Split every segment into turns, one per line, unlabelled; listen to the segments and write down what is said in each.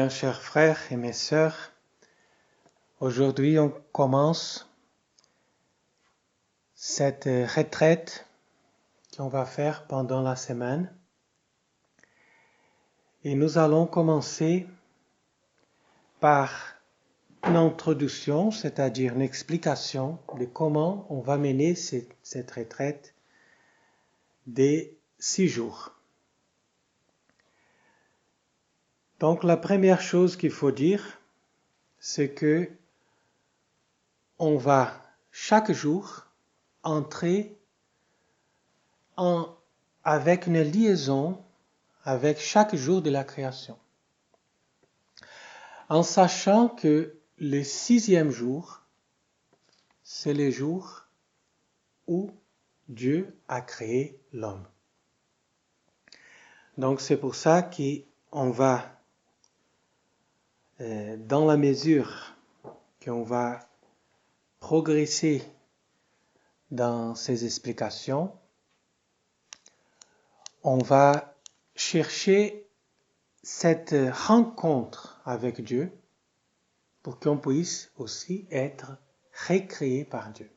Bien, chers frères et mes sœurs, aujourd'hui on commence cette retraite qu'on va faire pendant la semaine. Et nous allons commencer par une introduction, c'est-à-dire une explication de comment on va mener cette retraite des 6 jours. Donc la première chose qu'il faut dire, c'est que on va chaque jour entrer avec une liaison avec chaque jour de la création. En sachant que le 6e jour, c'est le jour où Dieu a créé l'homme. Donc c'est pour ça qu'on va, dans la mesure qu'on va progresser dans ces explications, on va chercher cette rencontre avec Dieu pour qu'on puisse aussi être recréé par Dieu.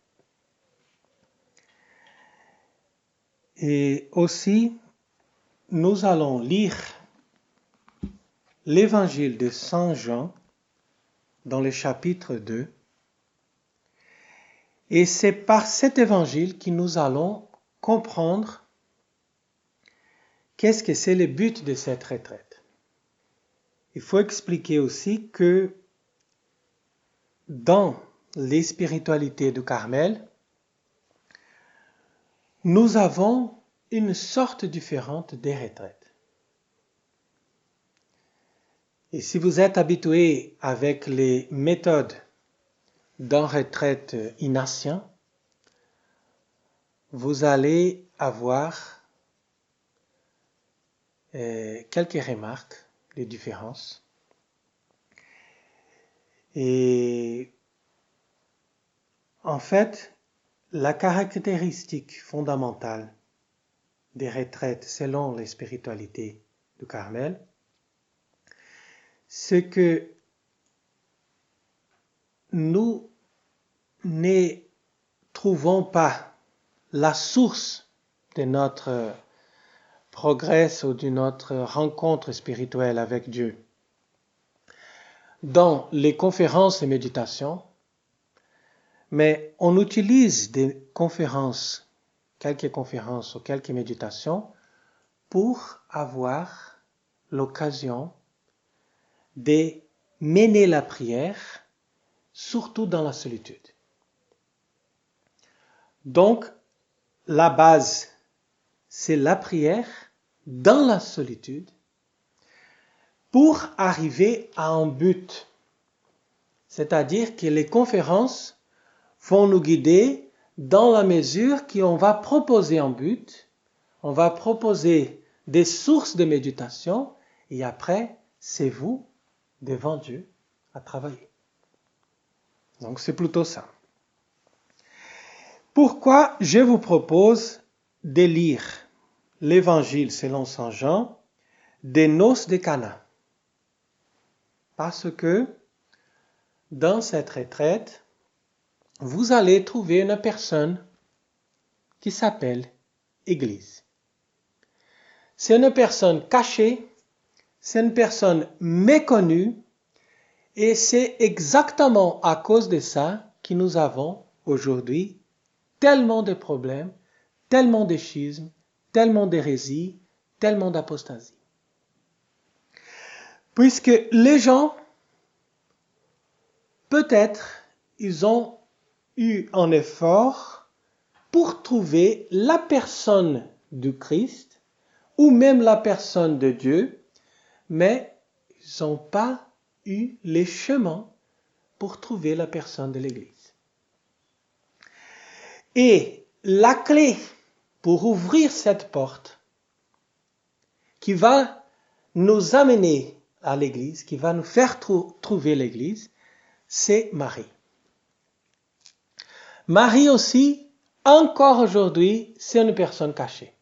Et aussi, nous allons lire l'évangile de Saint Jean dans le chapitre 2. Et c'est par cet évangile que nous allons comprendre qu'est-ce que c'est le but de cette retraite. Il faut expliquer aussi que dans les spiritualités du Carmel, nous avons une sorte différente des retraites. Et si vous êtes habitué avec les méthodes d'un retraite ignatien, vous allez avoir quelques remarques de différence. Et en fait, la caractéristique fondamentale des retraites selon les spiritualités du Carmel, c'est que nous ne trouvons pas la source de notre progrès ou de notre rencontre spirituelle avec Dieu dans les conférences et méditations, mais on utilise des conférences, quelques conférences ou quelques méditations pour avoir l'occasion de mener la prière, surtout dans la solitude. Donc, la base, c'est la prière dans la solitude pour arriver à un but. C'est-à-dire que les conférences vont nous guider dans la mesure qu'on va proposer un but, on va proposer des sources de méditation et après, c'est vous, devant Dieu, à travailler. Donc c'est plutôt ça. Pourquoi je vous propose de lire l'évangile selon Saint Jean des noces de Cana? Parce que dans cette retraite, vous allez trouver une personne qui s'appelle Église. C'est une personne cachée, c'est une personne méconnue, et c'est exactement à cause de ça que nous avons aujourd'hui tellement de problèmes, tellement de schismes, tellement d'hérésies, tellement d'apostasie. Puisque les gens, peut-être, ils ont eu un effort pour trouver la personne du Christ ou même la personne de Dieu, mais ils n'ont pas eu les chemins pour trouver la personne de l'Église. Et la clé pour ouvrir cette porte qui va nous amener à l'Église, qui va nous faire trouver l'Église, c'est Marie. Marie aussi, encore aujourd'hui, c'est une personne cachée.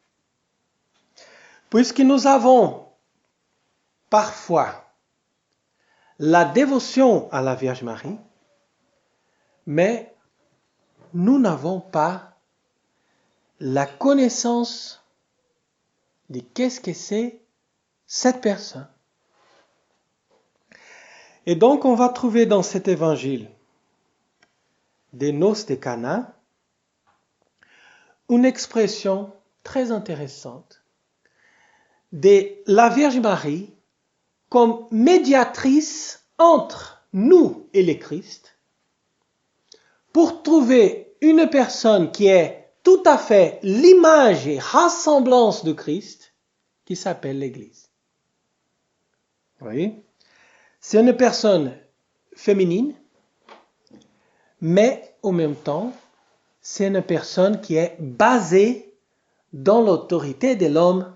Puisque nous avons parfois la dévotion à la Vierge Marie, mais nous n'avons pas la connaissance de qu'est-ce que c'est cette personne. Et donc on va trouver dans cet évangile des noces de Cana une expression très intéressante de la Vierge Marie comme médiatrice entre nous et le Christ pour trouver une personne qui est tout à fait l'image et ressemblance de Christ qui s'appelle l'Église. Vous voyez? C'est une personne féminine, mais en même temps, c'est une personne qui est basée dans l'autorité de l'homme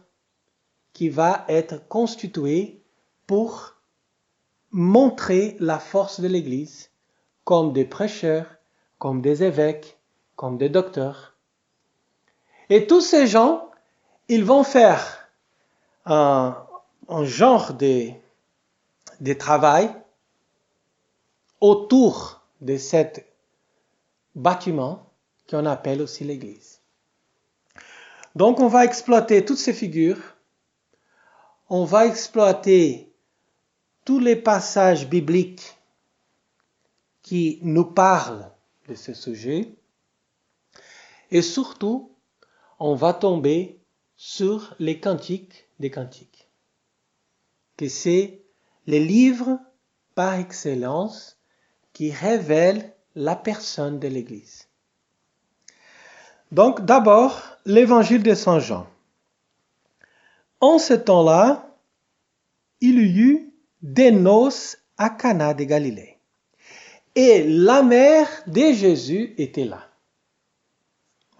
qui va être constitué pour montrer la force de l'Église comme des prêcheurs, comme des évêques, comme des docteurs. Et tous ces gens, ils vont faire un genre de travail autour de cet bâtiment qu'on appelle aussi l'Église. Donc on va exploiter toutes ces figures, on va exploiter tous les passages bibliques qui nous parlent de ce sujet, et surtout, on va tomber sur les cantiques des cantiques, que c'est les livres par excellence qui révèlent la personne de l'Église. Donc d'abord, l'évangile de Saint Jean. En ce temps-là, il y eut des noces à Cana de Galilée. Et la mère de Jésus était là.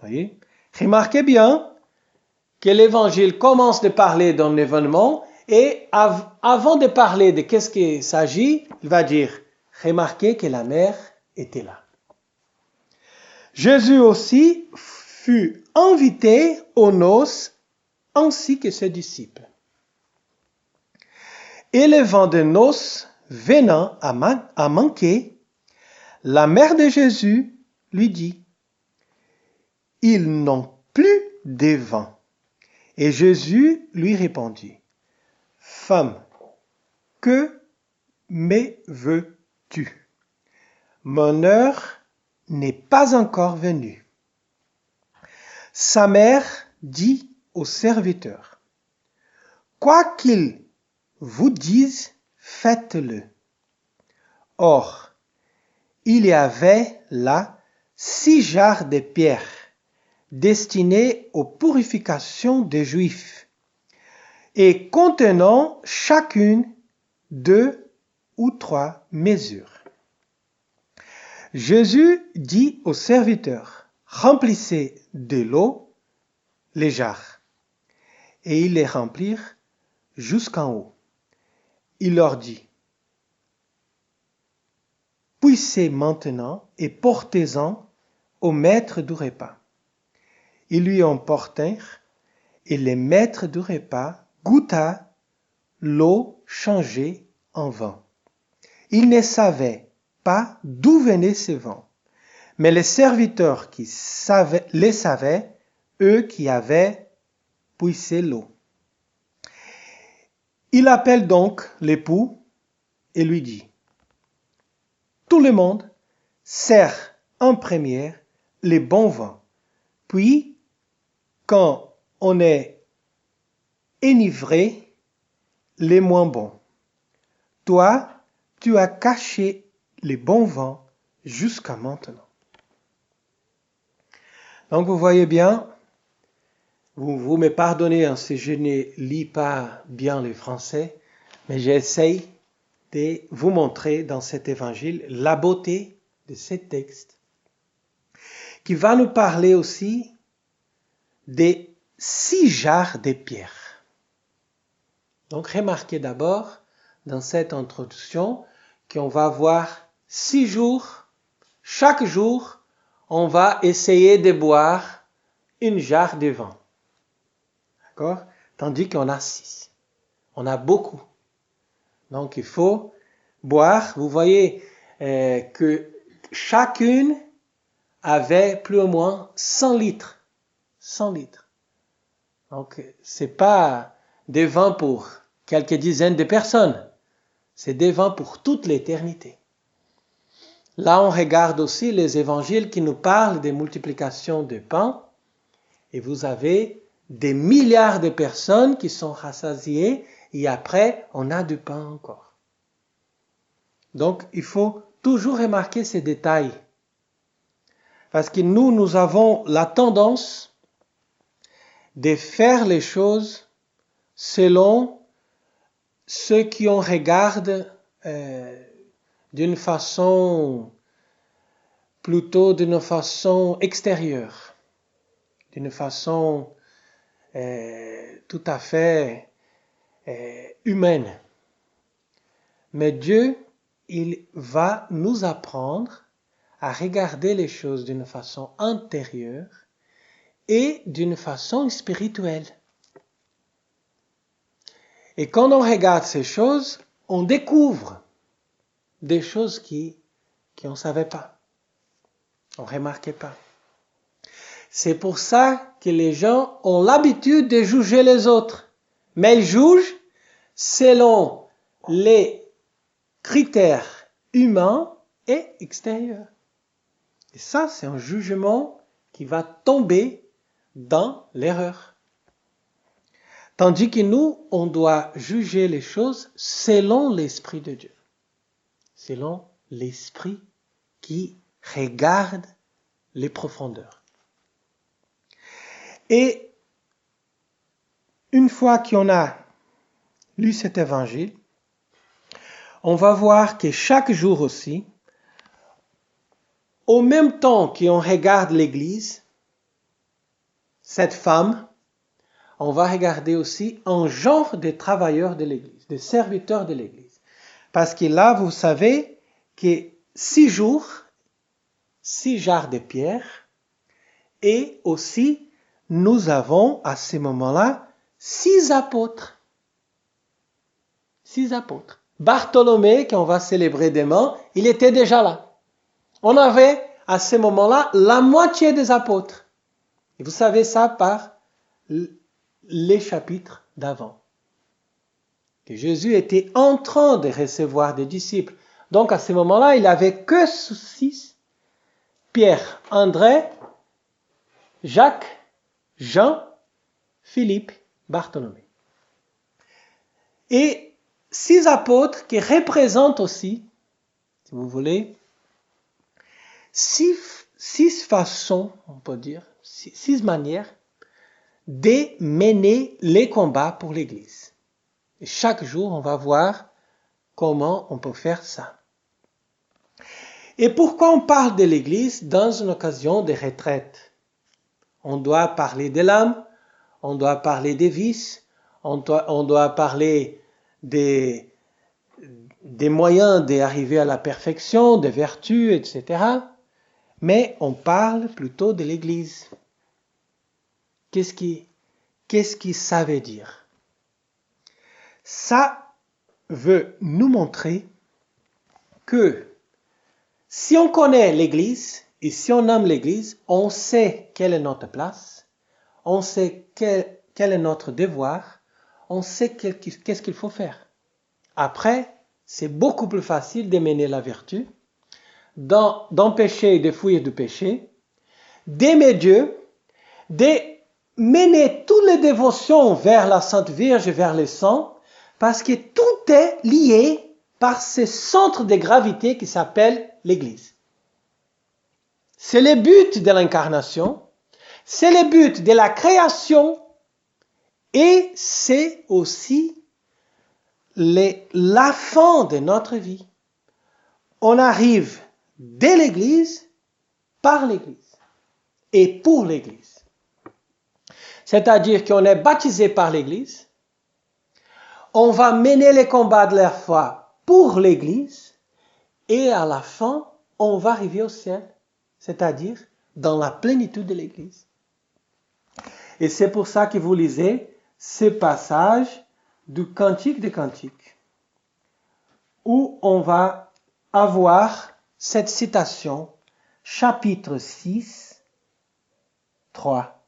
Voyez? Remarquez bien que l'évangile commence de parler d'un événement et avant de parler de qu'est-ce qu'il s'agit, il va dire, remarquez que la mère était là. Jésus aussi fut invité aux noces ainsi que ses disciples. Et le vent de noces venant à manquer, la mère de Jésus lui dit, « Ils n'ont plus de vin. » Et Jésus lui répondit, « Femme, que me veux-tu? Mon heure n'est pas encore venue. » Sa mère dit au serviteur, « Quoi qu'il vous dise, faites-le. » Or, il y avait là 6 jarres de pierre destinés aux purifications des Juifs et contenant chacune 2 ou 3 mesures. Jésus dit aux serviteurs, remplissez de l'eau les jarres. Et ils les remplirent jusqu'en haut. Il leur dit, puissez maintenant et portez-en au maître du repas. Ils lui en portèrent, et le maître du repas goûta l'eau changée en vin. Il ne savait pas d'où venait ce vin, mais les serviteurs qui le savaient, eux qui avaient puisé l'eau. Il appelle donc l'époux et lui dit, tout le monde sert en première les bons vins, puis quand on est enivré, les moins bons. Toi, tu as caché les bons vins jusqu'à maintenant. Donc vous voyez bien, vous me pardonnez si je ne lis pas bien le français, mais j'essaye de vous montrer dans cet évangile la beauté de ce texte qui va nous parler aussi des 6 jarres de pierre. Donc remarquez d'abord dans cette introduction qu'on va voir 6 jours. Chaque jour, on va essayer de boire une jarre de vin. D'accord? Tandis qu'on a 6. On a beaucoup. Donc il faut boire, vous voyez que chacune avait plus ou moins 100 litres. 100 litres. Donc, c'est pas des vins pour quelques dizaines de personnes. C'est des vins pour toute l'éternité. Là, on regarde aussi les évangiles qui nous parlent des multiplications de pain. Et vous avez des milliards de personnes qui sont rassasiées. Et après, on a du pain encore. Donc, il faut toujours remarquer ces détails. Parce que nous avons la tendance de faire les choses selon ceux qui on regarde d'une façon extérieure, d'une façon tout à fait humaine. Mais Dieu, il va nous apprendre à regarder les choses d'une façon intérieure et d'une façon spirituelle. Et quand on regarde ces choses, on découvre des choses qu'on ne savait pas, on ne remarquait pas. C'est pour ça que les gens ont l'habitude de juger les autres. Mais ils jugent selon les critères humains et extérieurs. Et ça, c'est un jugement qui va tomber dans l'erreur. Tandis que nous, on doit juger les choses selon l'Esprit de Dieu. Selon l'Esprit qui regarde les profondeurs. Et une fois qu'on a lu cet évangile, on va voir que chaque jour aussi, au même temps qu'on regarde l'Église, cette femme, on va regarder aussi un genre de travailleurs de l'Église, de serviteurs de l'Église. Parce que là, vous savez que 6 jours, 6 jarres de pierre, et aussi, nous avons à ce moment-là 6 apôtres. 6 apôtres. Bartholomée, qu'on va célébrer demain, il était déjà là. On avait à ce moment-là la moitié des apôtres. Et vous savez ça par les chapitres d'avant. Que Jésus était en train de recevoir des disciples. Donc à ce moment-là, il n'avait que 6. Pierre, André, Jacques, Jean, Philippe, Bartholomée. Et 6 apôtres qui représentent aussi, si vous voulez, 6 façons, on peut dire, 6 manières de mener les combats pour l'Église. Et chaque jour, on va voir comment on peut faire ça. Et pourquoi on parle de l'Église dans une occasion de retraite? On doit parler de l'âme, on doit parler des vices, on doit parler des moyens d'arriver à la perfection, des vertus, etc. Mais on parle plutôt de l'Église. Qu'est-ce que ça veut dire? Ça veut nous montrer que si on connaît l'Église et si on aime l'Église, on sait quelle est notre place, on sait quel est notre devoir, on sait qu'est-ce qu'il faut faire. Après, c'est beaucoup plus facile de mener la vertu, d'empêcher et de fuir du péché, d'aimer Dieu, de mener toutes les dévotions vers la Sainte Vierge et vers les saints, parce que tout est lié par ce centre de gravité qui s'appelle l'Église. C'est le but de l'incarnation, c'est le but de la création, et c'est aussi la fin de notre vie. On arrive de l'Église, par l'Église et pour l'Église. C'est-à-dire qu'on est baptisé par l'Église, on va mener les combats de la foi pour l'Église, et à la fin, on va arriver au ciel, c'est-à-dire dans la plénitude de l'Église. Et c'est pour ça que vous lisez ce passage du Cantique des Cantiques, où on va avoir cette citation, chapitre 6, 3.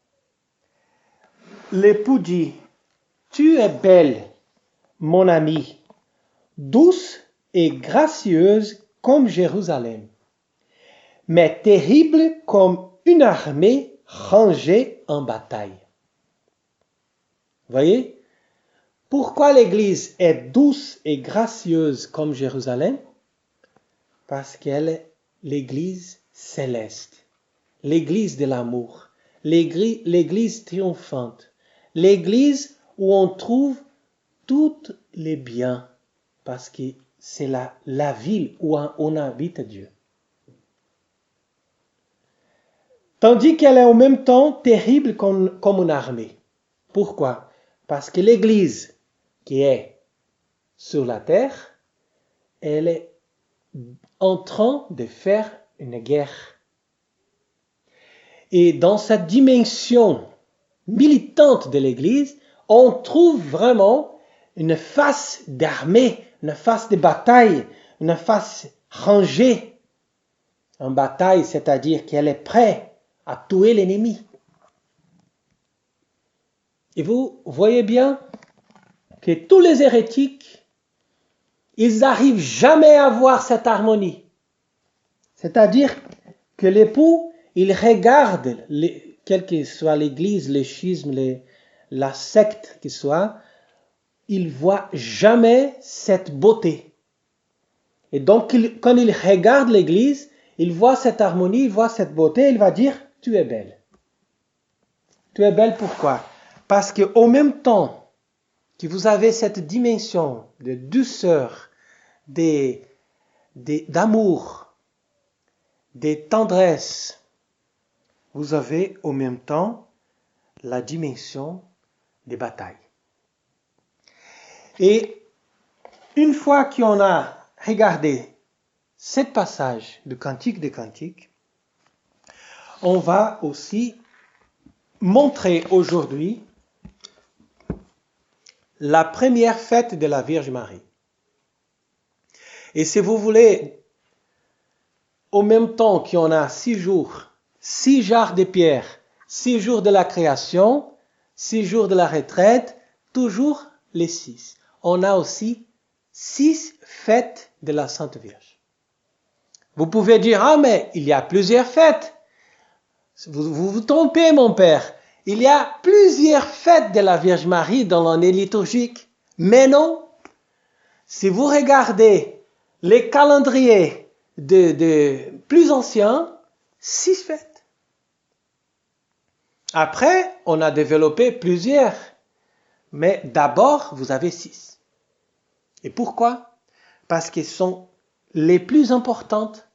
L'époux dit, « Tu es belle, mon amie, douce et gracieuse comme Jérusalem, mais terrible comme une armée rangée en bataille. » Voyez? Pourquoi l'Église est douce et gracieuse comme Jérusalem? Parce qu'elle est l'Église céleste, l'Église de l'amour, l'Église triomphante, l'Église où on trouve tous les biens, parce que c'est la ville où on habite Dieu. Tandis qu'elle est en même temps terrible comme une armée. Pourquoi? Parce que l'Église qui est sur la terre, elle est en train de faire une guerre. Et dans cette dimension militante de l'Église, on trouve vraiment une face d'armée, une face de bataille, une face rangée en bataille, c'est-à-dire qu'elle est prête à tuer l'ennemi. Et vous voyez bien que tous les hérétiques, ils n'arrivent jamais à voir cette harmonie. C'est-à-dire que l'époux, il regarde, quelle que soit l'église, le schisme, la secte qui soit, il voit jamais cette beauté. Et donc, quand il regarde l'église, il voit cette harmonie, il voit cette beauté, il va dire, tu es belle. Tu es belle pourquoi? Parce qu'au même temps que vous avez cette dimension de douceur, d'amour, de tendresse, vous avez au même temps la dimension des batailles. Et une fois qu'on a regardé ce passage du Cantique des Cantiques, on va aussi montrer aujourd'hui la première fête de la Vierge Marie. Et si vous voulez, au même temps qu'on a 6 jours, 6 jarres de pierre, 6 jours de la création, 6 jours de la retraite, toujours les 6. On a aussi 6 fêtes de la Sainte Vierge. Vous pouvez dire, ah mais il y a plusieurs fêtes. Vous vous trompez mon père. Il y a plusieurs fêtes de la Vierge Marie dans l'année liturgique. Mais non. Si vous regardez les calendriers de plus anciens, 6 fêtes. Après, on a développé plusieurs. Mais d'abord, vous avez 6. Et pourquoi? Parce qu'elles sont les plus importantes.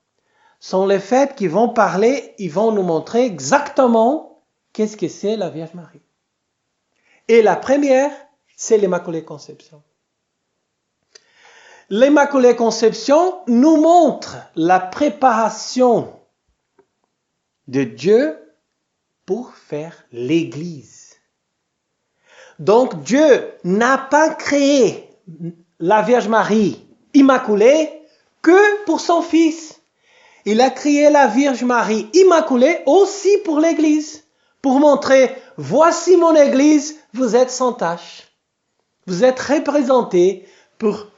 Sont les fêtes qui vont parler, ils vont nous montrer exactement qu'est-ce que c'est la Vierge Marie. Et la première, c'est l'Immaculée Conception. L'Immaculée Conception nous montre la préparation de Dieu pour faire l'Église. Donc Dieu n'a pas créé la Vierge Marie immaculée que pour son Fils. Il a créé la Vierge Marie immaculée aussi pour l'Église, pour montrer, voici mon Église, vous êtes sans tache. Vous êtes représentés pour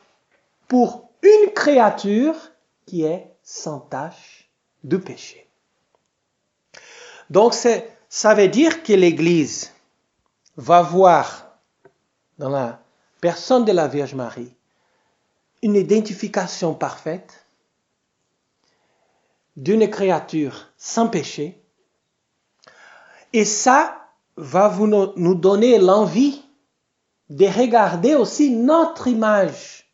une créature qui est sans tache de péché. Donc ça veut dire que l'Église va voir dans la personne de la Vierge Marie une identification parfaite d'une créature sans péché. Et ça va nous donner l'envie de regarder aussi notre image.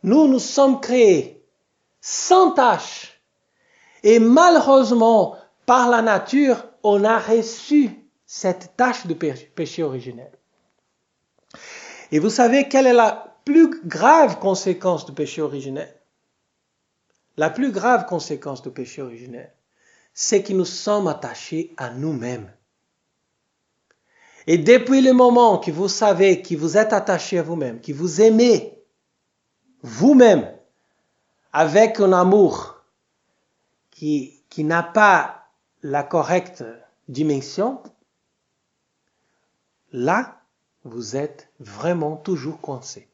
Nous sommes créés sans tache. Et malheureusement, par la nature, on a reçu cette tache de péché originel. Et vous savez quelle est la plus grave conséquence du péché originel? La plus grave conséquence du péché originel, c'est que nous sommes attachés à nous-mêmes. Et depuis le moment que vous savez que vous êtes attaché à vous-même, que vous aimez vous-même avec un amour qui n'a pas la correcte dimension, là, vous êtes vraiment toujours coincé.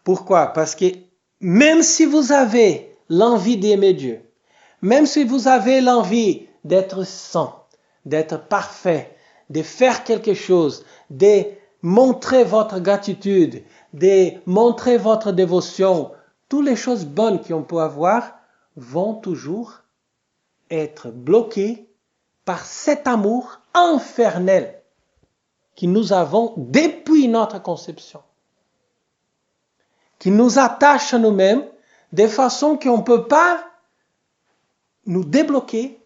Pourquoi? Parce que même si vous avez l'envie d'aimer Dieu, même si vous avez l'envie d'être saint, d'être parfait, de faire quelque chose, de montrer votre gratitude, de montrer votre dévotion, toutes les choses bonnes qu'on peut avoir vont toujours être bloquées par cet amour infernel que nous avons depuis notre conception, qui nous attache à nous-mêmes de façon qu'on ne peut pas nous débloquer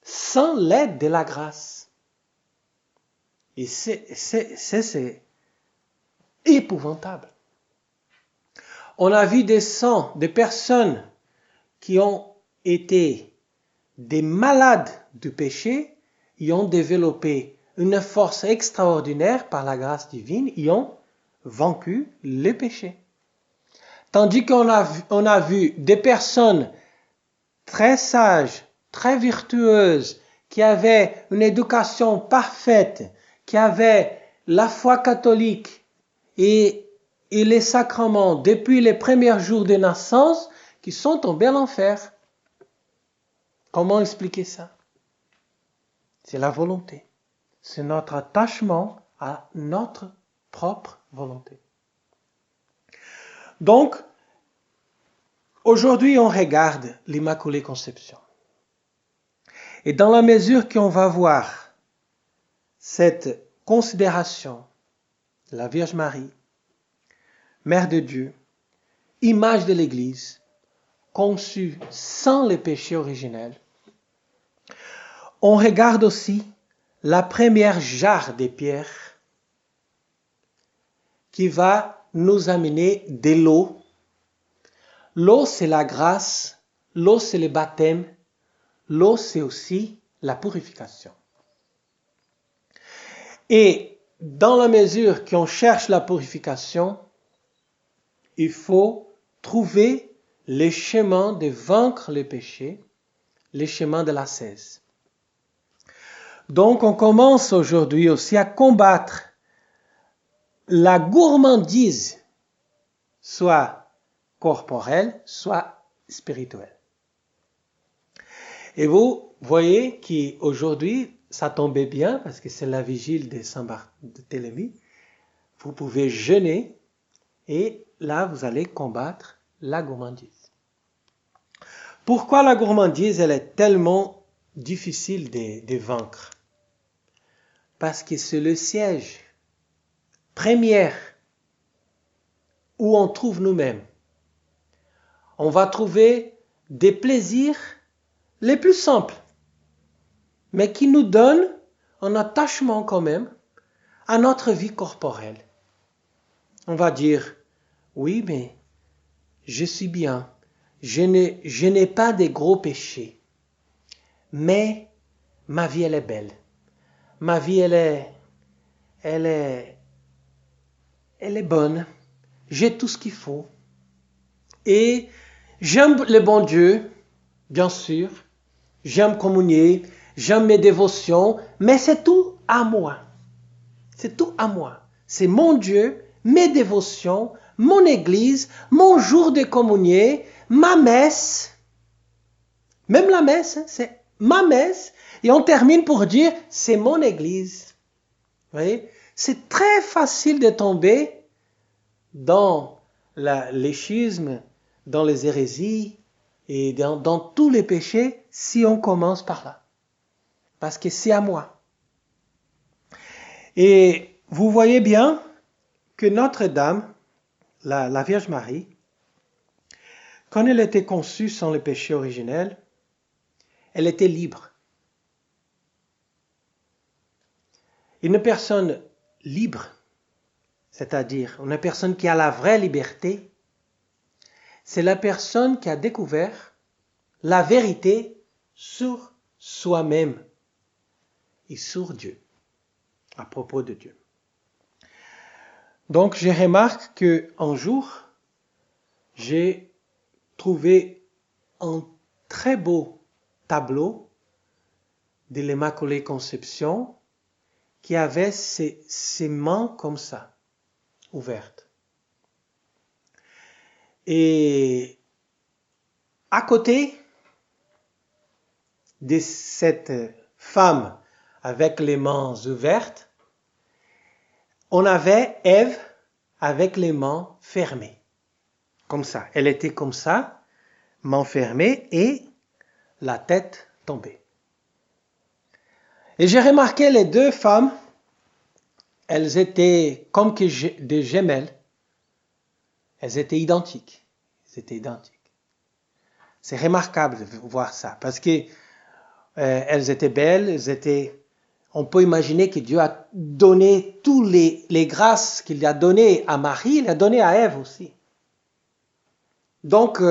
sans l'aide de la grâce. Et c'est épouvantable. On a vu des saints, des personnes qui ont été des malades du péché, ils ont développé une force extraordinaire par la grâce divine, ils ont vaincu le péché. Tandis qu'on a vu des personnes très sages, très vertueuses, qui avaient une éducation parfaite, qui avaient la foi catholique et les sacrements depuis les premiers jours de naissance, qui sont tombés en enfer. Comment expliquer ça? C'est la volonté. C'est notre attachement à notre propre volonté. Donc, aujourd'hui, on regarde l'Immaculée Conception. Et dans la mesure qu'on va voir cette considération de la Vierge Marie, Mère de Dieu, image de l'Église, conçue sans le péché originel, on regarde aussi la première jarre de pierre qui va nous amener de l'eau. L'eau, c'est la grâce, l'eau, c'est le baptême, l'eau, c'est aussi la purification. Et dans la mesure qu'on cherche la purification, il faut trouver le chemin de vaincre le péché, le chemin de l'ascèse. Donc, on commence aujourd'hui aussi à combattre la gourmandise, soit corporelle, soit spirituelle. Et vous voyez qu'aujourd'hui, ça tombait bien parce que c'est la vigile de Saint-Barthélemy. Vous pouvez jeûner et là, vous allez combattre la gourmandise. Pourquoi la gourmandise, elle est tellement difficile de vaincre? Parce que c'est le siège premier où on trouve nous-mêmes. On va trouver des plaisirs les plus simples, mais qui nous donnent un attachement quand même à notre vie corporelle. On va dire, oui, mais je suis bien, je n'ai pas de gros péchés, mais ma vie, elle est belle. Ma vie, elle est bonne. J'ai tout ce qu'il faut. Et j'aime le bon Dieu, bien sûr. J'aime communier, j'aime mes dévotions, mais c'est tout à moi. C'est tout à moi. C'est mon Dieu, mes dévotions, mon église, mon jour de communier, ma messe. Même la messe, c'est ma messe. Et on termine pour dire, c'est mon église. Vous voyez? C'est très facile de tomber dans les schismes, dans les hérésies et dans tous les péchés si on commence par là. Parce que c'est à moi. Et vous voyez bien que Notre-Dame, la Vierge Marie, quand elle était conçue sans le péché originel, elle était libre. Une personne libre, c'est-à-dire une personne qui a la vraie liberté, c'est la personne qui a découvert la vérité sur soi-même et sur Dieu, à propos de Dieu. Donc, je remarque qu'un jour, j'ai trouvé un très beau tableau de l'Immaculée Conception qui avait ses mains comme ça, ouvertes. Et à côté de cette femme avec les mains ouvertes, on avait Ève avec les mains fermées. Comme ça. Elle était comme ça, mains fermées et la tête tombée. Et j'ai remarqué les deux femmes, elles étaient comme que des jumelles. Elles étaient identiques. C'est remarquable de voir ça parce que elles étaient belles, on peut imaginer que Dieu a donné tous les grâces qu'il a données à Marie, il a donné à Ève aussi. Donc,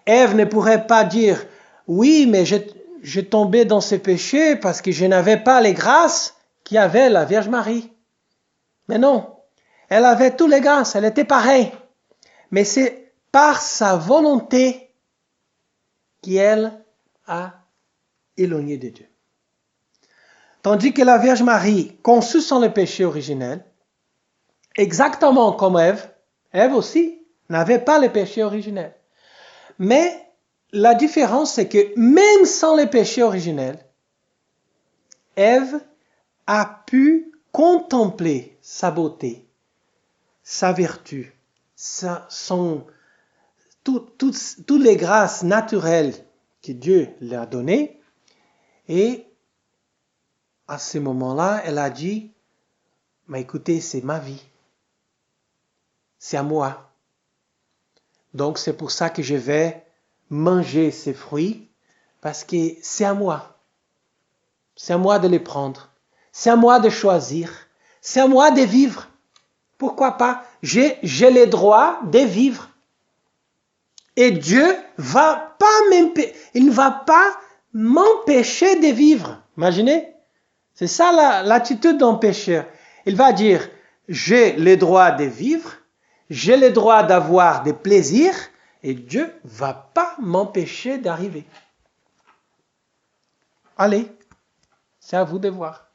Ève ne pourrait pas dire, oui, mais j'ai tombé dans ce péché parce que je n'avais pas les grâces qu'avait la Vierge Marie. Mais non, elle avait toutes les grâces, elle était pareille. Mais c'est par sa volonté qu'elle a éloigné de Dieu. Tandis que la Vierge Marie, conçue sans le péché originel, exactement comme Ève aussi, n'avait pas le péché originel. Mais la différence, c'est que même sans le péché originel, Ève a pu contempler sa beauté, sa vertu, toutes les grâces naturelles que Dieu lui a données. Et à ce moment-là, elle a dit, mais écoutez, c'est ma vie. C'est à moi. Donc c'est pour ça que je vais manger ces fruits, parce que c'est à moi. C'est à moi de les prendre. C'est à moi de choisir. C'est à moi de vivre. Pourquoi pas? J'ai le droit de vivre. Et Dieu il ne va pas m'empêcher de vivre. Imaginez? C'est ça l'attitude d'un pécheur. Il va dire, j'ai le droit de vivre, j'ai le droit d'avoir des plaisirs, et Dieu ne va pas m'empêcher d'arriver. Allez, c'est à vous de voir.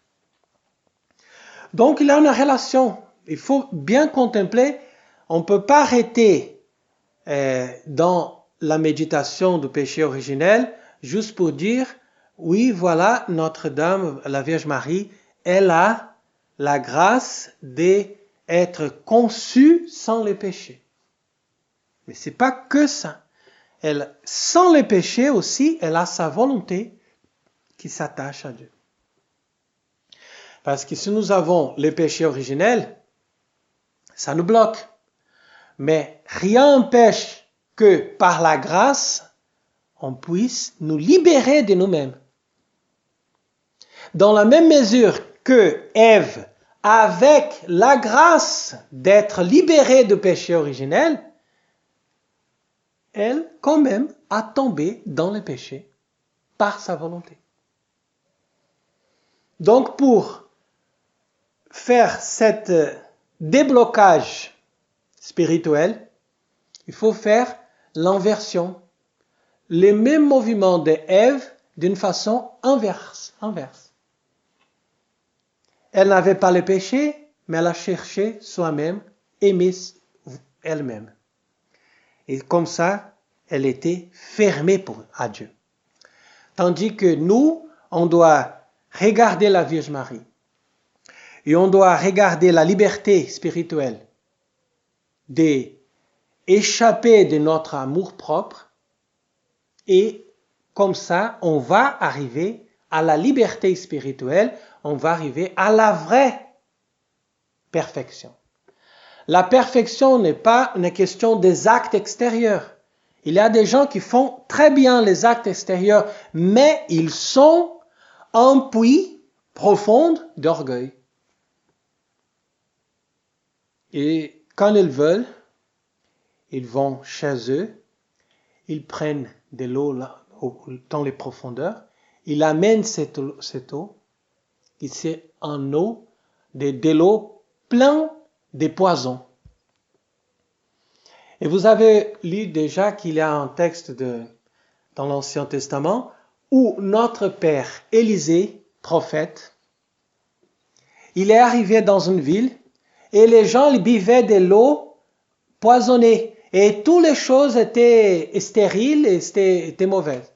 Donc il y a une relation. Il faut bien contempler. On ne peut pas arrêter dans la méditation du péché originel juste pour dire, oui, voilà, Notre-Dame, la Vierge Marie, elle a la grâce d'être conçue sans le péché. Mais ce n'est pas que ça. Sans le péché aussi, elle a sa volonté qui s'attache à Dieu. Parce que si nous avons le péché originel, ça nous bloque. Mais rien n'empêche que par la grâce, on puisse nous libérer de nous-mêmes. Dans la même mesure que Ève, avec la grâce d'être libérée du péché originel, elle, quand même, a tombé dans le péché par sa volonté. Donc, pour faire cet déblocage spirituel, il faut faire l'inversion. Les mêmes mouvements de Ève d'une façon inverse. Elle n'avait pas le péché, mais elle a cherché soi-même, aimé elle-même. Et comme ça, elle était fermée à Dieu. Tandis que nous, on doit regarder la Vierge Marie. Et on doit regarder la liberté spirituelle d'échapper de notre amour propre. Et comme ça, on va arriver à la liberté spirituelle, on va arriver à la vraie perfection. La perfection n'est pas une question des actes extérieurs. Il y a des gens qui font très bien les actes extérieurs, mais ils sont un puits profond d'orgueil. Et quand ils veulent, ils vont chez eux, ils prennent de l'eau là, dans les profondeurs, ils amènent cette eau, qui c'est en eau, de l'eau pleine de poisons. Et vous avez lu déjà qu'il y a un texte dans l'Ancien Testament où notre père Élisée, prophète, il est arrivé dans une ville et les gens buvaient de l'eau poisonnée et toutes les choses étaient stériles et étaient mauvaises.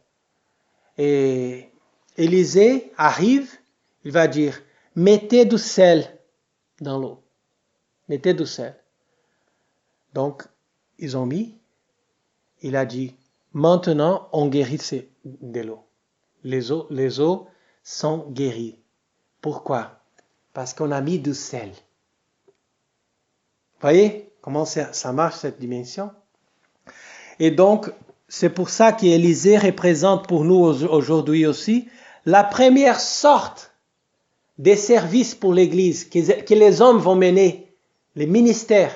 Et Élisée arrive, il va dire, mettez du sel dans l'eau. Mettez du sel. Donc, ils ont mis, il a dit, maintenant on guérit de l'eau. Les eaux sont guéries. Pourquoi? Parce qu'on a mis du sel. Voyez comment ça marche cette dimension? Et donc, c'est pour ça qu'Élisée représente pour nous aujourd'hui aussi la première sorte des services pour l'Église que les hommes vont mener, les ministères,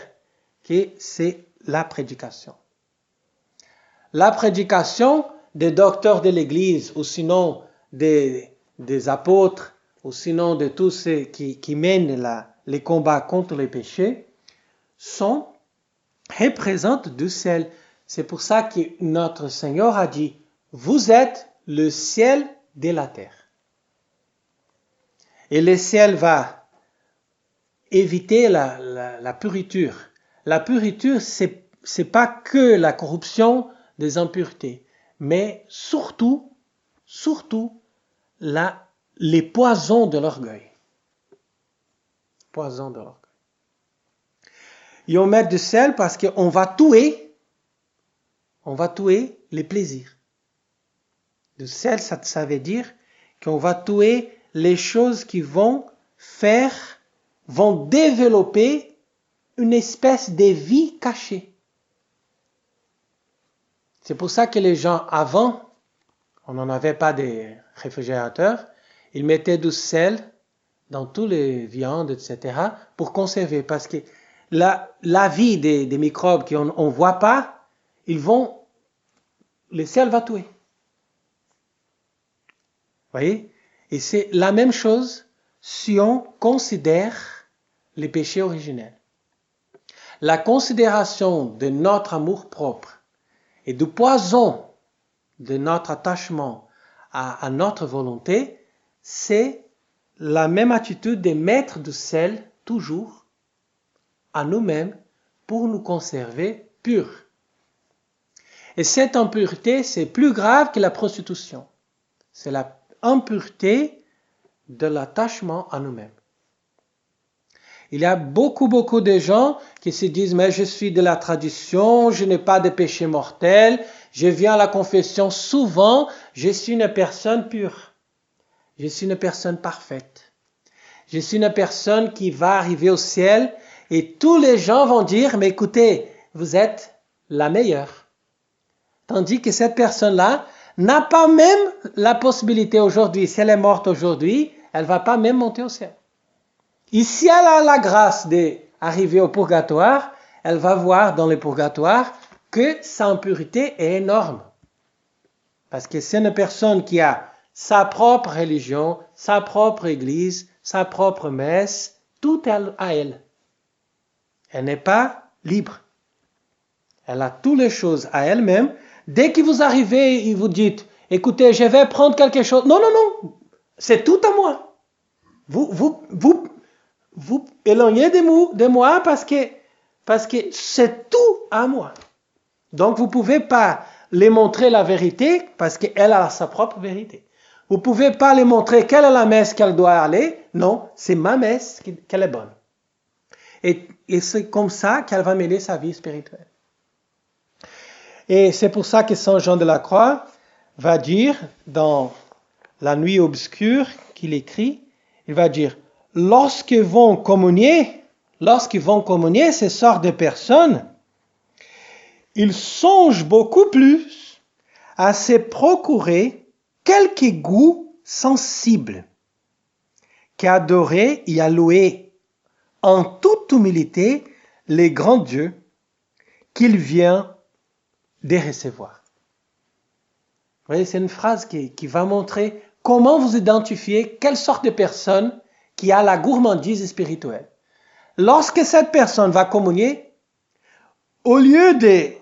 c'est la prédication. La prédication des docteurs de l'Église, ou sinon des apôtres, ou sinon de tous ceux qui mènent les combats contre les péchés, représentent du sel. C'est pour ça que notre Seigneur a dit, vous êtes le ciel de la terre. Et le ciel va éviter la pourriture. La pourriture, c'est pas que la corruption des impuretés, mais surtout les poisons de l'orgueil. Poisons de l'orgueil. Et on met du sel parce qu'on va tuer les plaisirs. Le sel, ça veut dire qu'on va tuer les choses qui vont développer une espèce de vie cachée. C'est pour ça que les gens avant, on n'en avait pas des réfrigérateurs, ils mettaient du sel dans toutes les viandes, etc., pour conserver. Parce que la vie des microbes qu'on ne voit pas, le sel va tuer. Voyez? Et c'est la même chose si on considère les péchés originels. La considération de notre amour-propre et du poison de notre attachement à notre volonté, c'est la même attitude de mettre du sel toujours à nous-mêmes pour nous conserver purs. Et cette impureté, c'est plus grave que la prostitution. C'est la impureté de l'attachement à nous-mêmes. Il y a beaucoup de gens qui se disent, mais je suis de la tradition, je n'ai pas de péché mortel, je viens à la confession souvent, je suis une personne pure, je suis une personne parfaite, je suis une personne qui va arriver au ciel et tous les gens vont dire, mais écoutez, vous êtes la meilleure. Tandis que cette personne-là n'a pas même la possibilité aujourd'hui, si elle est morte aujourd'hui, elle ne va pas même monter au ciel. Et si elle a la grâce d'arriver au purgatoire, elle va voir dans le purgatoire que sa impureté est énorme. Parce que c'est une personne qui a sa propre religion, sa propre église, sa propre messe, tout à elle. Elle n'est pas libre. Elle a toutes les choses à elle-même. Dès que vous arrivez et vous dites, écoutez, je vais prendre quelque chose. Non, c'est tout à moi. Vous éloignez de moi parce que c'est tout à moi. Donc vous ne pouvez pas les montrer la vérité parce qu'elle a sa propre vérité. Vous ne pouvez pas les montrer quelle est la messe qu'elle doit aller. Non, c'est ma messe qu'elle est bonne. Et c'est comme ça qu'elle va mener sa vie spirituelle. Et c'est pour ça que Saint Jean de la Croix va dire dans La Nuit obscure qu'il écrit, il va dire, lorsqu'ils vont communier ces sortes de personnes, ils songent beaucoup plus à se procurer quelque goût sensible qu'à adorer et à louer en toute humilité les grands dieux qu'il vient de recevoir. Vous voyez, c'est une phrase qui va montrer comment vous identifiez quelle sorte de personne qui a la gourmandise spirituelle. Lorsque cette personne va communier, au lieu de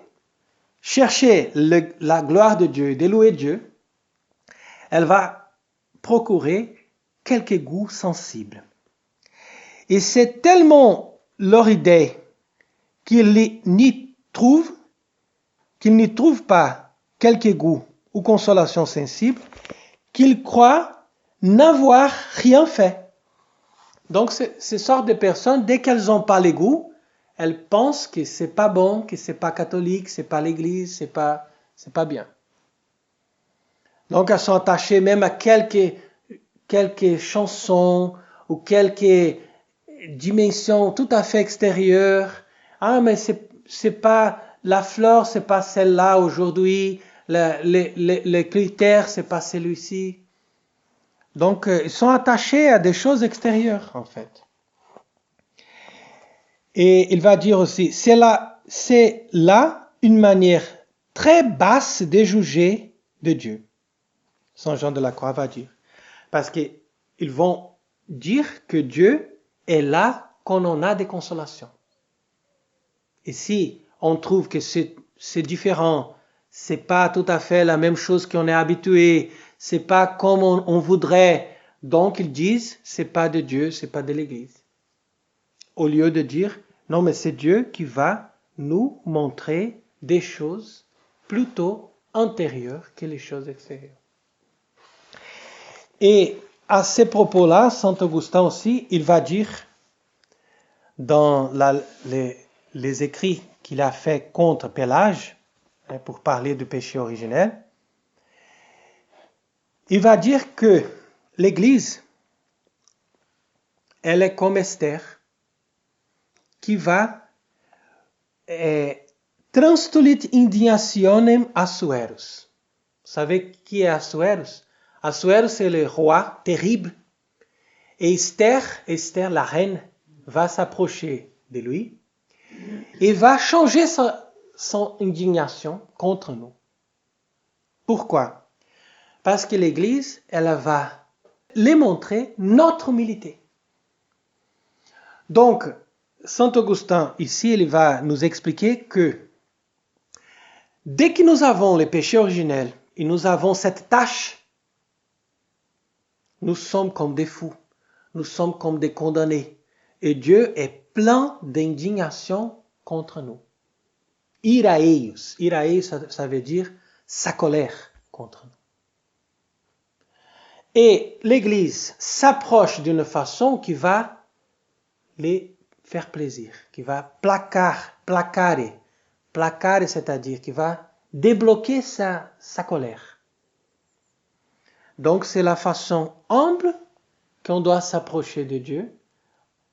chercher la gloire de Dieu, de louer Dieu, elle va procurer quelques goûts sensibles. Et c'est tellement leur idée qu'ils n'y trouvent pas quelques goûts ou consolations sensibles, qu'ils croient n'avoir rien fait. Donc, ces sortes de personnes, dès qu'elles n'ont pas les goûts, elles pensent que c'est pas bon, que c'est pas catholique, c'est pas l'église, c'est pas bien. Donc, elles sont attachées même à quelques chansons ou quelques dimensions tout à fait extérieures. Ah, mais c'est pas la fleur, c'est pas celle-là aujourd'hui. Le critère, c'est pas celui-ci. Donc, ils sont attachés à des choses extérieures, en fait. Et il va dire aussi, c'est là une manière très basse de juger de Dieu. Saint Jean de la Croix va dire. Parce qu'ils vont dire que Dieu est là quand on a des consolations. Et si on trouve que c'est différent, c'est pas tout à fait la même chose qu'on est habitué, c'est pas comme on voudrait, donc ils disent, c'est pas de Dieu, c'est pas de l'Église. Au lieu de dire, non mais c'est Dieu qui va nous montrer des choses plutôt intérieures que les choses extérieures. Et à ces propos-là, Saint Augustin aussi, il va dire dans les écrits qu'il a fait contre Pélage, pour parler du péché originel, il va dire que l'Église, elle est comme Esther, qui va transtulit indignationem Assuerus. Vous savez qui est Assuerus? Assuerus, c'est le roi terrible. Et Esther, la reine, va s'approcher de lui et va changer son indignation contre nous. Pourquoi? Parce que l'Église, elle va les montrer notre humilité. Donc, Saint Augustin, ici, il va nous expliquer que dès que nous avons le péché originel et nous avons cette tâche, nous sommes comme des fous, nous sommes comme des condamnés. Et Dieu est plein d'indignation contre nous. Iraeus. Iraeus, ça veut dire sa colère contre nous. Et l'Église s'approche d'une façon qui va les faire plaisir, qui va placarer, c'est-à-dire qui va débloquer sa colère. Donc c'est la façon humble qu'on doit s'approcher de Dieu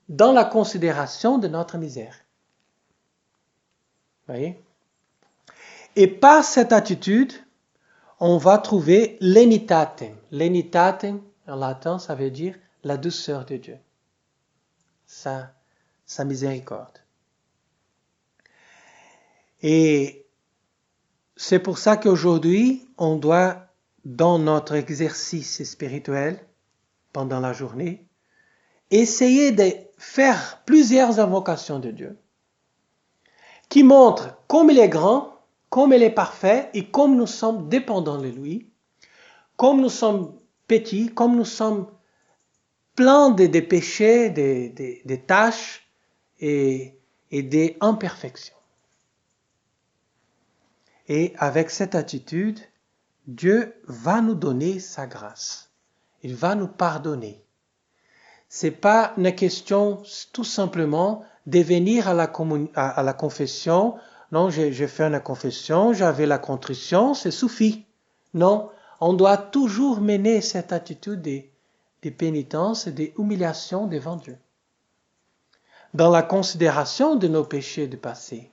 dans la considération de notre misère. Voyez? Et par cette attitude, on va trouver lenitatem. Lenitatem, en latin, ça veut dire la douceur de Dieu. Sa miséricorde. Et c'est pour ça qu'aujourd'hui, on doit, dans notre exercice spirituel, pendant la journée, essayer de faire plusieurs invocations de Dieu qui montrent comme il est grand, comme il est parfait et comme nous sommes dépendants de lui, comme nous sommes petits, comme nous sommes pleins de péchés, des tâches et des imperfections. Et avec cette attitude, Dieu va nous donner sa grâce. Il va nous pardonner. C'est pas une question tout simplement de venir à la confession. Non, j'ai fait une confession, j'avais la contrition, c'est suffit. Non, on doit toujours mener cette attitude de pénitence et d'humiliation devant Dieu. Dans la considération de nos péchés du passé,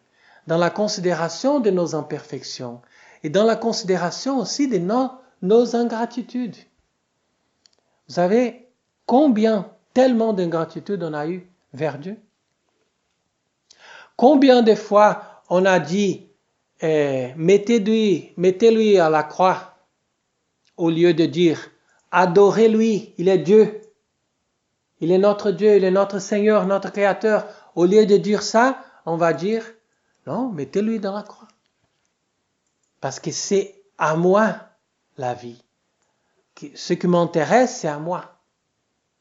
dans la considération de nos imperfections et dans la considération aussi de nos ingratitudes. Vous savez tellement d'ingratitude on a eu vers Dieu? Combien de fois on a dit mettez-lui à la croix au lieu de dire adorez-lui, il est Dieu. Il est notre Dieu, il est notre Seigneur, notre Créateur. Au lieu de dire ça, on va dire Non, mettez-lui dans la croix. Parce que c'est à moi la vie. Ce qui m'intéresse, c'est à moi.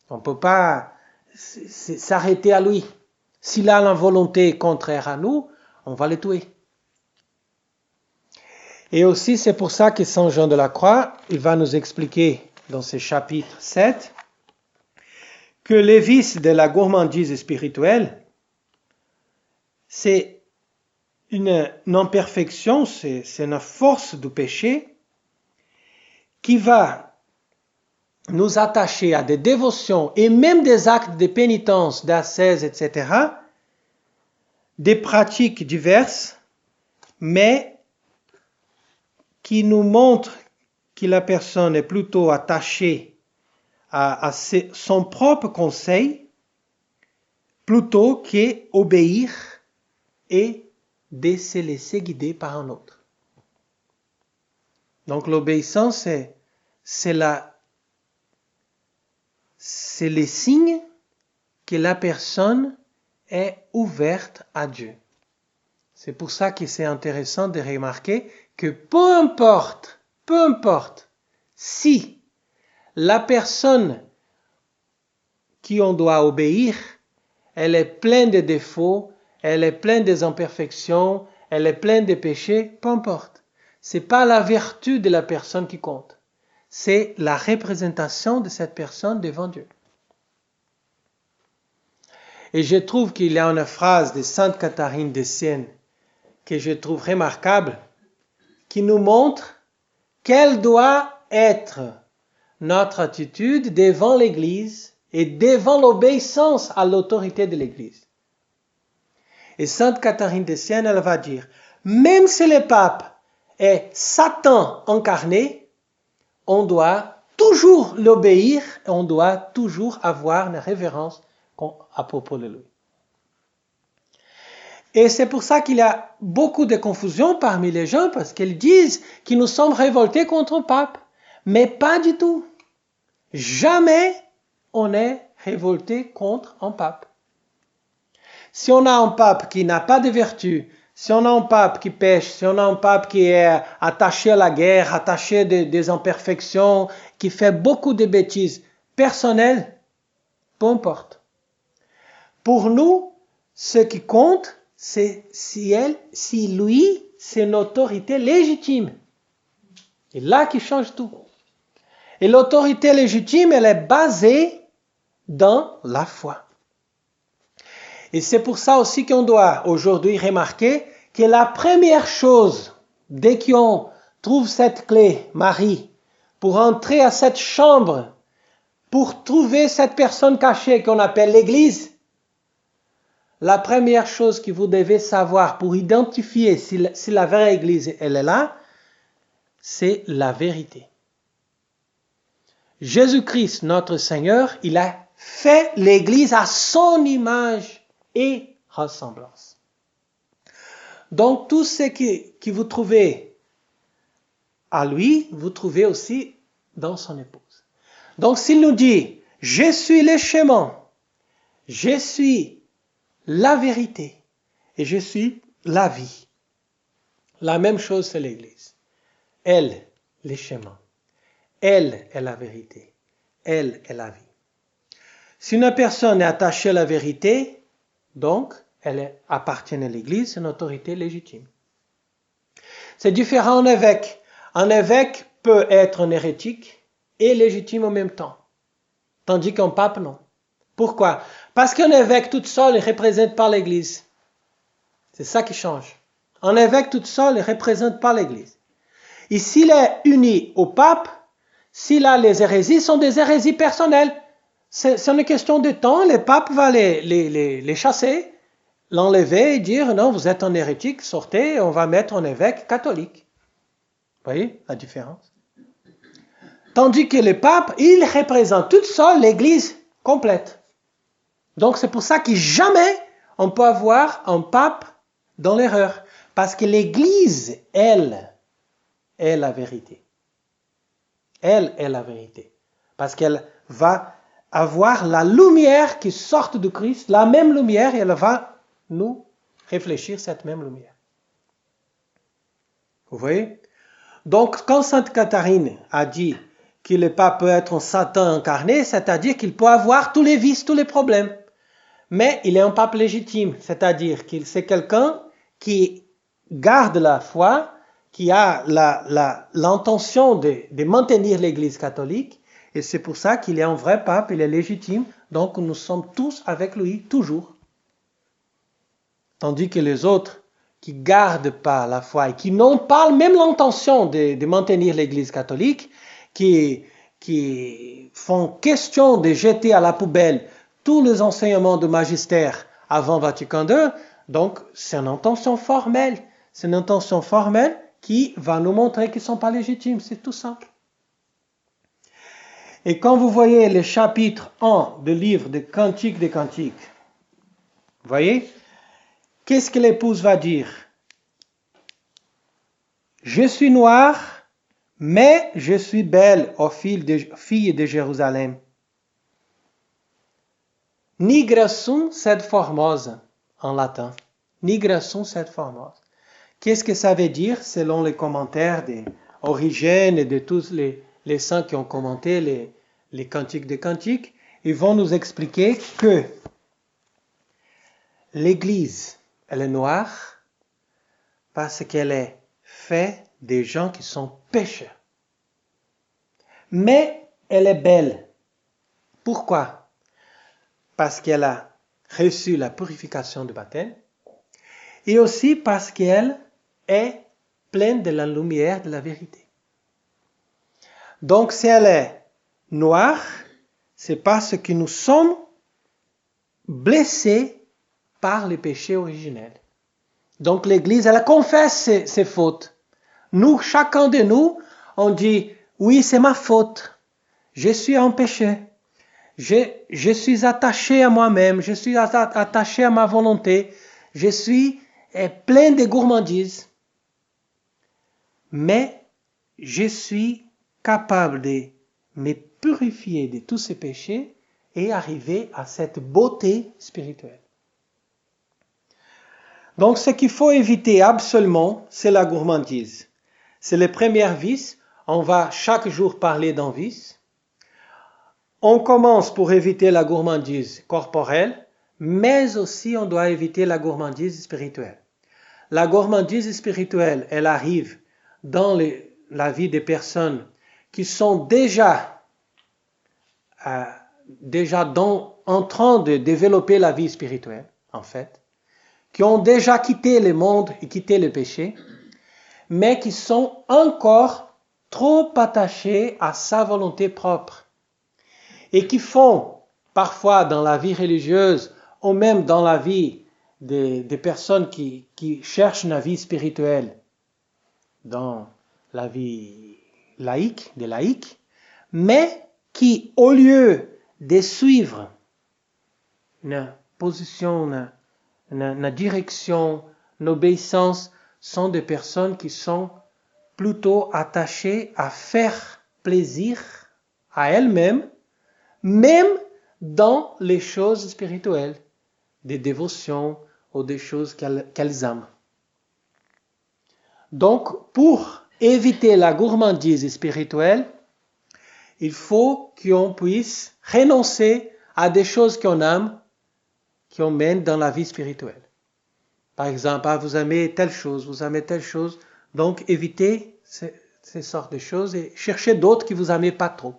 On ne peut pas s'arrêter à lui. S'il a la volonté contraire à nous, on va le tuer. Et aussi, c'est pour ça que Saint Jean de la Croix, il va nous expliquer dans ce chapitre 7 que les vices de la gourmandise spirituelle, c'est une imperfection, c'est une force du péché qui va nous attacher à des dévotions et même des actes de pénitence, d'ascèse, etc., des pratiques diverses, mais qui nous montrent que la personne est plutôt attachée à son propre conseil plutôt qu'obéir et de se laisser guider par un autre. Donc l'obéissance, c'est les signes que la personne est ouverte à Dieu. C'est pour ça que c'est intéressant de remarquer que peu importe si la personne qui on doit obéir, elle est pleine de défauts, elle est pleine des imperfections, elle est pleine de péchés, peu importe. C'est pas la vertu de la personne qui compte. C'est la représentation de cette personne devant Dieu. Et je trouve qu'il y a une phrase de Sainte Catherine de Sienne que je trouve remarquable, qui nous montre quelle doit être notre attitude devant l'Église et devant l'obéissance à l'autorité de l'Église. Et Sainte Catherine de Sienne, elle va dire, même si le pape est Satan incarné, on doit toujours l'obéir et on doit toujours avoir une révérence à propos de lui. Et c'est pour ça qu'il y a beaucoup de confusion parmi les gens, parce qu'ils disent que nous sommes révoltés contre le pape. Mais pas du tout. Jamais on est révolté contre un pape. Si on a un pape qui n'a pas de vertu, si on a un pape qui pêche, si on a un pape qui est attaché à la guerre, attaché des imperfections, qui fait beaucoup de bêtises personnelles, peu importe. Pour nous, ce qui compte, c'est si lui, c'est une autorité légitime. Et là qui change tout. Et l'autorité légitime, elle est basée dans la foi. Et c'est pour ça aussi qu'on doit aujourd'hui remarquer que la première chose, dès qu'on trouve cette clé, Marie, pour entrer à cette chambre, pour trouver cette personne cachée qu'on appelle l'Église, la première chose que vous devez savoir pour identifier si la vraie Église elle est là, c'est la vérité. Jésus-Christ, notre Seigneur, il a fait l'Église à son image et ressemblance. Donc tout ce que vous trouvez à lui, vous trouvez aussi dans son épouse. Donc s'il nous dit, je suis le chemin, je suis la vérité et je suis la vie. La même chose c'est l'Église. Elle, le chemin. Elle est la vérité. Elle est la vie. Si une personne est attachée à la vérité, donc elle appartient à l'Église, c'est une autorité légitime. C'est différent en évêque. Un évêque peut être un hérétique et légitime en même temps. Tandis qu'un pape, non. Pourquoi? Parce qu'un évêque tout seul ne représente pas l'Église. C'est ça qui change. Un évêque tout seul ne représente pas l'Église. Et s'il est uni au pape, s'il a les hérésies, sont des hérésies personnelles. C'est une question de temps, le pape va les chasser, l'enlever et dire non, vous êtes un hérétique, sortez, on va mettre un évêque catholique. Vous voyez la différence? Tandis que le pape, il représente tout seul l'Église complète. Donc c'est pour ça que jamais on peut avoir un pape dans l'erreur. Parce que l'Église, elle, est la vérité. Elle est la vérité. Parce qu'elle va avoir la lumière qui sort de Christ, la même lumière, et elle va nous réfléchir cette même lumière. Vous voyez? Donc, quand Sainte Catherine a dit que le pape peut être un Satan incarné, c'est-à-dire qu'il peut avoir tous les vices, tous les problèmes. Mais il est un pape légitime, c'est-à-dire qu'il c'est quelqu'un qui garde la foi, qui a l'intention de maintenir l'Église catholique, et c'est pour ça qu'il est un vrai pape, il est légitime, donc nous sommes tous avec lui, toujours. Tandis que les autres qui ne gardent pas la foi et qui n'ont pas même l'intention de maintenir l'Église catholique, qui font question de jeter à la poubelle tous les enseignements du magistère avant Vatican II, donc c'est une intention formelle. C'est une intention formelle qui va nous montrer qu'ils ne sont pas légitimes, c'est tout simple. Et quand vous voyez le chapitre 1 du livre des Cantiques des Cantiques, vous voyez, qu'est-ce que l'épouse va dire? Je suis noire, mais je suis belle, ô fille de Jérusalem. Nigra sum sed formosa, en latin. Nigra sum sed formosa. Qu'est-ce que ça veut dire selon les commentaires d'Origène et de tous les saints qui ont commenté les Cantiques des Cantiques? Ils vont nous expliquer que l'Église, elle est noire parce qu'elle est faite des gens qui sont pécheurs. Mais elle est belle. Pourquoi? Parce qu'elle a reçu la purification du baptême et aussi parce qu'elle est pleine de la lumière de la vérité. Donc si elle est noire, c'est parce que nous sommes blessés par les péchés originels. Donc l'Église, elle confesse ses fautes. Nous, chacun de nous, on dit, oui, c'est ma faute. Je suis en péché. Je suis attaché à moi-même. Je suis attaché à ma volonté. Je suis plein de gourmandises. Mais je suis capable de me purifier de tous ces péchés et arriver à cette beauté spirituelle. Donc ce qu'il faut éviter absolument, c'est la gourmandise. C'est le premier vice. On va chaque jour parler d'un vice. On commence pour éviter la gourmandise corporelle, mais aussi on doit éviter la gourmandise spirituelle. La gourmandise spirituelle, elle arrive dans la vie des personnes qui sont déjà en train de développer la vie spirituelle, en fait, qui ont déjà quitté le monde et quitté le péché, mais qui sont encore trop attachés à sa volonté propre et qui font parfois dans la vie religieuse ou même dans la vie des personnes qui cherchent une vie spirituelle, dans la vie laïque, des laïcs, mais qui, au lieu de suivre une position, une direction, une obéissance, sont des personnes qui sont plutôt attachées à faire plaisir à elles-mêmes, même dans les choses spirituelles, des dévotions ou des choses qu'elles aiment. Donc, pour éviter la gourmandise spirituelle, il faut qu'on puisse renoncer à des choses qu'on aime, qui on mène dans la vie spirituelle. Par exemple, vous aimez telle chose, vous aimez telle chose, donc évitez ces sortes de choses et cherchez d'autres que vous n'aimez pas trop.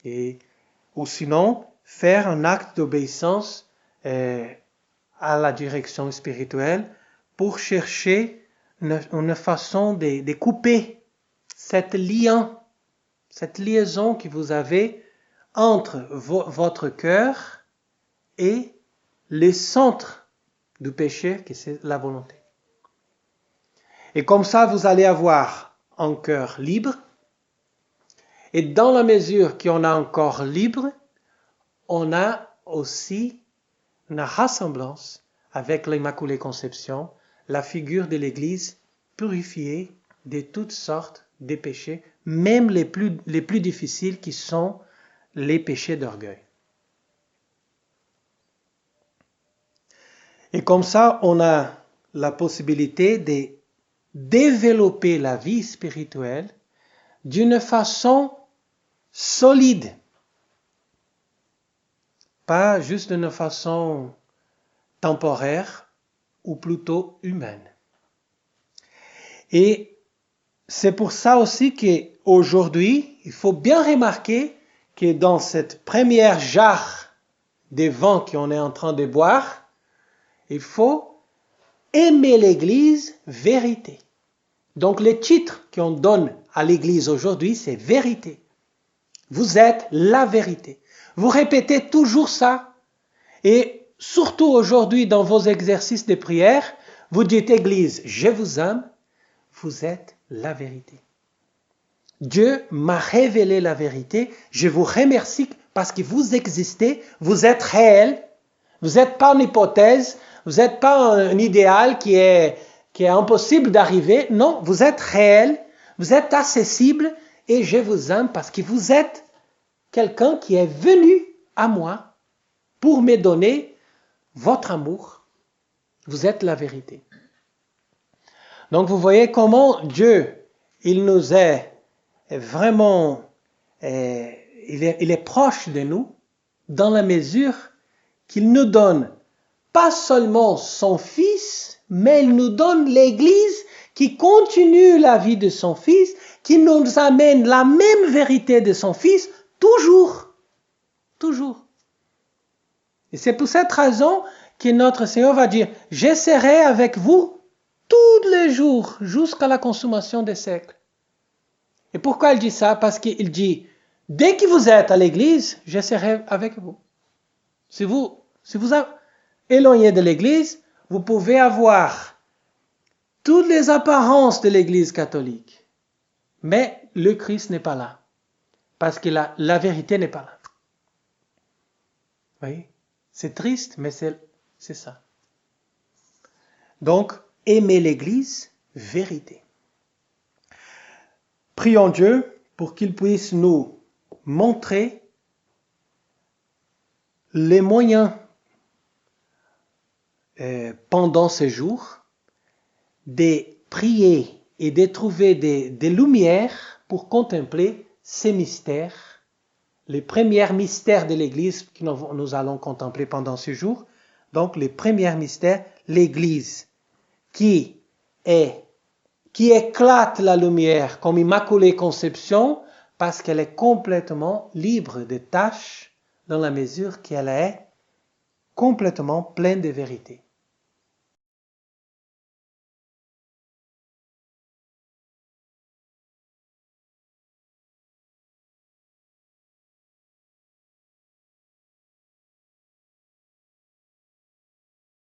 Ou sinon, faire un acte d'obéissance à la direction spirituelle pour chercher une façon de couper cette liaison que vous avez entre votre cœur et le centre du péché, qui c'est la volonté. Et comme ça, vous allez avoir un cœur libre. Et dans la mesure qu'on a un corps libre, on a aussi une ressemblance avec l'Immaculée Conception, la figure de l'Église purifiée de toutes sortes de péchés, même les plus difficiles qui sont les péchés d'orgueil. Et comme ça, on a la possibilité de développer la vie spirituelle d'une façon solide, pas juste d'une façon temporaire ou plutôt humaine. Et c'est pour ça aussi qu'aujourd'hui, il faut bien remarquer que dans cette première jarre des vins qu'on est en train de boire, il faut aimer l'Église, vérité. Donc le titre qu'on donne à l'Église aujourd'hui, c'est vérité. Vous êtes la vérité. Vous répétez toujours ça. Et surtout aujourd'hui dans vos exercices de prière, vous dites Église, je vous aime, vous êtes la vérité. Dieu m'a révélé la vérité. Je vous remercie parce que vous existez, vous êtes réel, vous n'êtes pas une hypothèse, vous n'êtes pas un idéal qui est impossible d'arriver. Non, vous êtes réel, vous êtes accessible et je vous aime parce que vous êtes quelqu'un qui est venu à moi pour me donner votre amour. Vous êtes la vérité. Donc vous voyez comment Dieu, il nous est vraiment, il est proche de nous dans la mesure qu'il nous donne pas seulement son Fils, mais il nous donne l'Église qui continue la vie de son Fils, qui nous amène la même vérité de son Fils, toujours. Toujours. Et c'est pour cette raison que notre Seigneur va dire, je serai avec vous tous les jours jusqu'à la consommation des siècles. Et pourquoi il dit ça? Parce qu'il dit, dès que vous êtes à l'église, je serai avec vous. Si vous éloignez de l'église, vous pouvez avoir toutes les apparences de l'église catholique. Mais le Christ n'est pas là. Parce que la vérité n'est pas là. Vous voyez? C'est triste, mais c'est ça. Donc, aimer l'église, vérité. Prions Dieu pour qu'il puisse nous montrer les moyens pendant ces jours de prier et de trouver des lumières pour contempler ces mystères, les premiers mystères de l'Église que nous allons contempler pendant ce jour. Donc, les premiers mystères, l'Église qui éclate la lumière comme Immaculée Conception parce qu'elle est complètement libre de tâches dans la mesure qu'elle est complètement pleine de vérité.